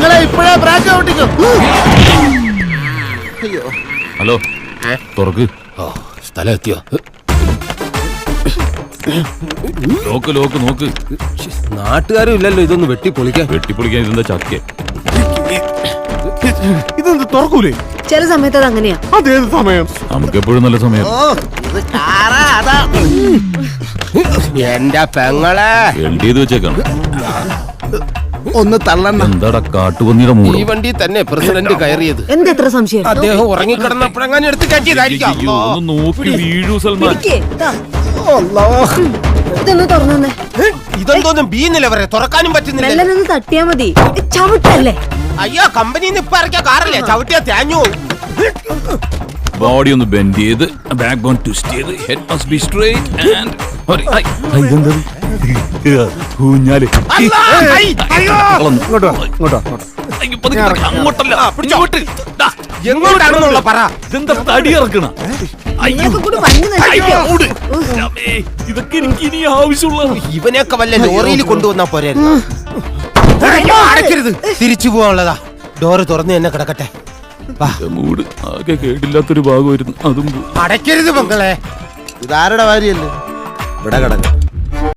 പെങ്ങളെ ഇപ്പഴേ ബ്രേക്ക് ഔട്ടിക്കും. അയ്യോ. ഹലോ, തുറക്ക്. സ്ഥലം എത്തിയോ? നോക്ക് നോക്ക് നോക്ക്. നാട്ടുകാരും ഇല്ലല്ലോ ഇതൊന്ന് വെട്ടിപ്പൊളിക്കാൻ. വെട്ടിപ്പൊളിക്കാൻ ഇതെന്താ ചക്ക? ഇതെന്ത് തുറക്കൂലേ? ചില സമയത്ത് അത് അങ്ങനെയാ. അതേത് സമയം? നമുക്ക് എപ്പോഴും നല്ല സമയം. എന്റെ പെങ്ങളെ എൽഡി ചെയ്ത് വെച്ചേക്കാണ്. ഒന്ന് തള്ളണ്ട. എന്താടാ കാട്ടുപന്നിയുടെ മൂട്? ഈ വണ്ടി തന്നെ പ്രസിഡന്റ് കയറിയത്. എന്താ എത്ര സംശയം? അദ്ദേഹം ഉറങ്ങിക്കിടന്നപ്പോഴെങ്ങാനും എടുത്ത് കയറ്റിയതായിരിക്കാം. അയ്യോ, ഒന്ന് നോക്കി വീഴൂ സൽമാൻ. ഇരിക്ക്, ദാ. ഇതൊന്ന് തുറന്നേ. ഇതെന്തോന്നും ബി നിലവരെ തുറക്കാനും പറ്റുന്നില്ല. മെല്ലെ നിന്ന് തട്ടിയാ മതി. ചവിട്ടല്ലേ? അയ്യോ, കമ്പനിന്ന് ഇപ്പൊ ഇറക്കിയ കാറല്ലേ, ചവിട്ടിയാ തേഞ്ഞു. ബോഡി ഒന്ന് ബെൻഡ് ചെയ്ത്, ബാക്ക് ബോൺ ട്വിസ്റ്റ് ചെയ്ത്, head must be straight and ഊഞ്ഞാല്. അങ്ങോട്ടല്ല, എങ്ങോട്ടാണെന്നുള്ള പറ. ഇതെന്താ തടി ഇറക്കണ? ഇതൊക്കെ കൂടി മഞ്ഞ് നശിപ്പിക്കോ? ഇതൊക്കെ എനിക്ക് ഇനി ആവശ്യമുള്ള. ഇവനെയൊക്കെ വല്ല ലോറിയിൽ കൊണ്ടുവന്നാ പോരെ. അടയ്ക്കരുത്, തിരിച്ചു പോവാനുള്ളതാ. ഡോറ് തുറന്ന് തന്നെ കിടക്കട്ടെ. മൂട് ആകെ കേട്ടില്ലാത്തൊരു ഭാഗമായിരുന്നു, അതും അടയ്ക്കരുത് മക്കളെ. ഇതാരുടെ ഭാര്യയല്ലേ? ഇവിടെ കിടക്ക.